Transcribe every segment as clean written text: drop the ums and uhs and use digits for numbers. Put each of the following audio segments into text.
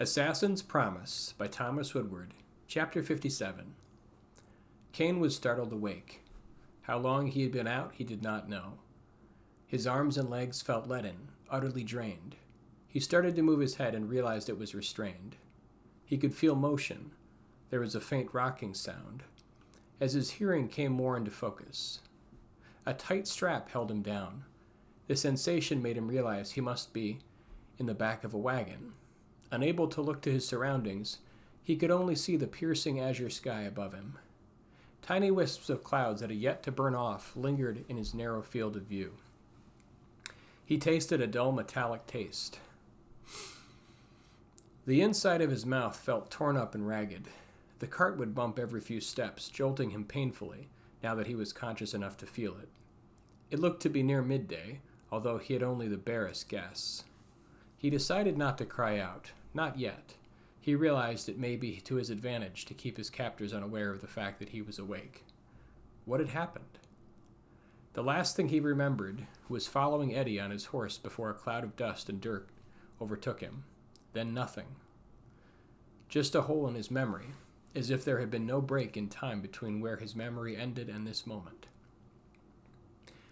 Assassin's Promise by Thomas Woodward, Chapter 57. Kane was startled awake. How long he had been out, he did not know. His arms and legs felt leaden, utterly drained. He started to move his head and realized it was restrained. He could feel motion. There was a faint rocking sound, as his hearing came more into focus. A tight strap held him down. The sensation made him realize he must be in the back of a wagon. Unable to look to his surroundings, he could only see the piercing azure sky above him. Tiny wisps of clouds that had yet to burn off lingered in his narrow field of view. He tasted a dull metallic taste. The inside of his mouth felt torn up and ragged. The cart would bump every few steps, jolting him painfully, now that he was conscious enough to feel it. It looked to be near midday, although he had only the barest guess. He decided not to cry out. Not yet. He realized it may be to his advantage to keep his captors unaware of the fact that he was awake. What had happened? The last thing he remembered was following Eddie on his horse before a cloud of dust and dirt overtook him. Then nothing. Just a hole in his memory, as if there had been no break in time between where his memory ended and this moment.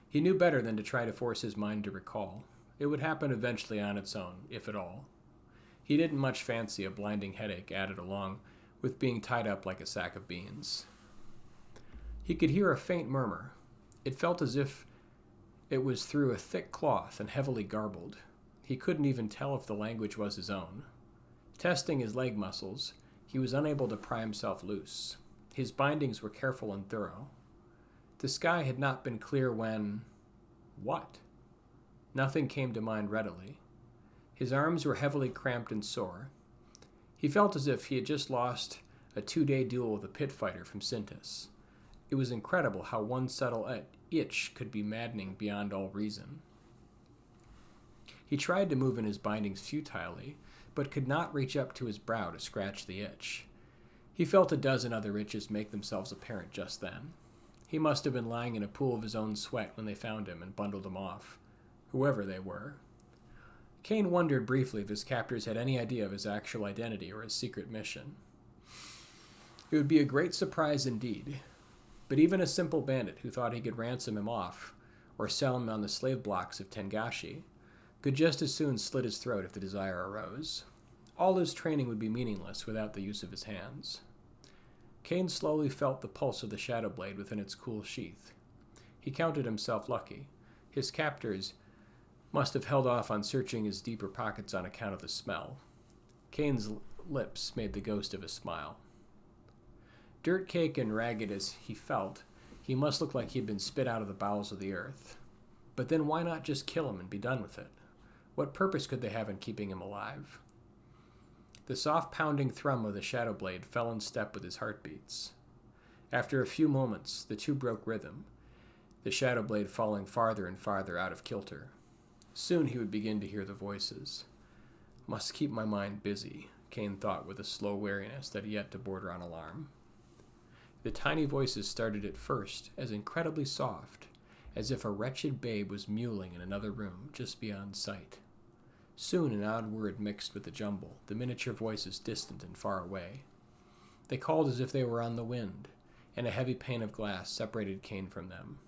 He knew better than to try to force his mind to recall. It would happen eventually on its own, if at all. He didn't much fancy a blinding headache added along with being tied up like a sack of beans. He could hear a faint murmur. It felt as if it was through a thick cloth and heavily garbled. He couldn't even tell if the language was his own. Testing his leg muscles, he was unable to pry himself loose. His bindings were careful and thorough. The sky had not been clear when... What? Nothing came to mind readily. His arms were heavily cramped and sore. He felt as if he had just lost a 2-day duel with a pit fighter from Sintas. It was incredible how one subtle itch could be maddening beyond all reason. He tried to move in his bindings futilely, but could not reach up to his brow to scratch the itch. He felt a dozen other itches make themselves apparent just then. He must have been lying in a pool of his own sweat when they found him and bundled him off, whoever they were. Kane wondered briefly if his captors had any idea of his actual identity or his secret mission. It would be a great surprise indeed, but even a simple bandit who thought he could ransom him off or sell him on the slave blocks of Tengashi could just as soon slit his throat if the desire arose. All his training would be meaningless without the use of his hands. Kane slowly felt the pulse of the shadow blade within its cool sheath. He counted himself lucky. His captors must have held off on searching his deeper pockets on account of the smell. Kane's lips made the ghost of a smile. Dirt-caked and ragged as he felt, he must look like he had been spit out of the bowels of the earth. But then why not just kill him and be done with it? What purpose could they have in keeping him alive? The soft pounding thrum of the shadow blade fell in step with his heartbeats. After a few moments, the two broke rhythm, the shadow blade falling farther and farther out of kilter. Soon he would begin to hear the voices. Must keep my mind busy, Kane thought with a slow wariness that had yet to border on alarm. The tiny voices started at first as incredibly soft, as if a wretched babe was mewling in another room just beyond sight. Soon an odd word mixed with the jumble, the miniature voices distant and far away. They called as if they were on the wind, and a heavy pane of glass separated Kane from them.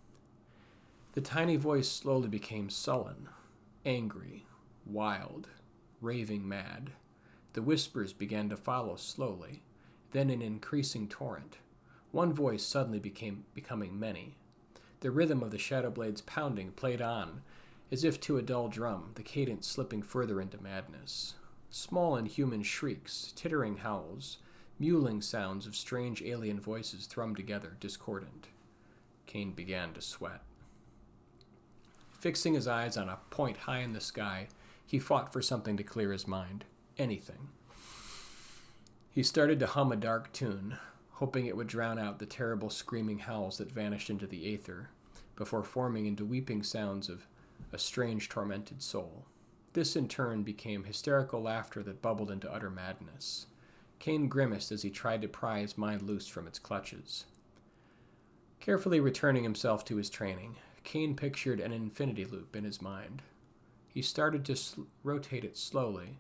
The tiny voice slowly became sullen, angry, wild, raving mad. The whispers began to follow slowly, then an increasing torrent. One voice suddenly becoming many. The rhythm of the shadow blade's pounding played on, as if to a dull drum, the cadence slipping further into madness. Small inhuman shrieks, tittering howls, mewling sounds of strange alien voices thrummed together, discordant. Kane began to sweat. Fixing his eyes on a point high in the sky, he fought for something to clear his mind. Anything. He started to hum a dark tune, hoping it would drown out the terrible screaming howls that vanished into the aether, before forming into weeping sounds of a strange tormented soul. This in turn became hysterical laughter that bubbled into utter madness. Kane grimaced as he tried to pry his mind loose from its clutches. Carefully returning himself to his training, Kane pictured an infinity loop in his mind. He started to rotate it slowly,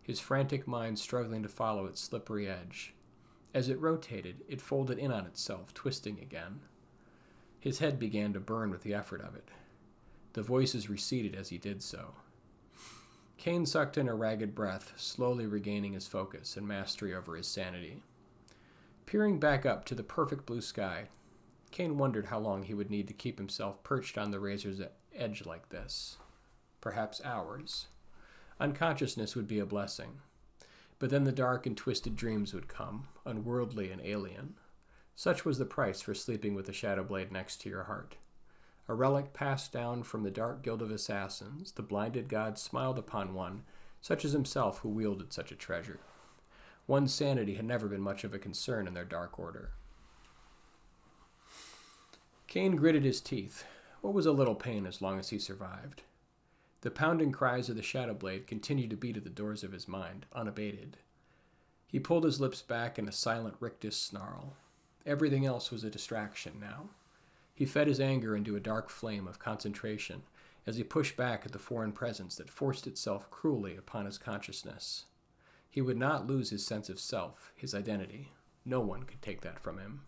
his frantic mind struggling to follow its slippery edge. As it rotated, it folded in on itself, twisting again. His head began to burn with the effort of it. The voices receded as he did so. Kane sucked in a ragged breath, slowly regaining his focus and mastery over his sanity. Peering back up to the perfect blue sky, Kane wondered how long he would need to keep himself perched on the razor's edge like this. Perhaps hours. Unconsciousness would be a blessing. But then the dark and twisted dreams would come, unworldly and alien. Such was the price for sleeping with the shadow blade next to your heart. A relic passed down from the dark guild of assassins, the blinded gods smiled upon one, such as himself, who wielded such a treasure. One's sanity had never been much of a concern in their dark order. Kane gritted his teeth. What was a little pain as long as he survived? The pounding cries of the shadow blade continued to beat at the doors of his mind, unabated. He pulled his lips back in a silent rictus snarl. Everything else was a distraction now. He fed his anger into a dark flame of concentration as he pushed back at the foreign presence that forced itself cruelly upon his consciousness. He would not lose his sense of self, his identity. No one could take that from him.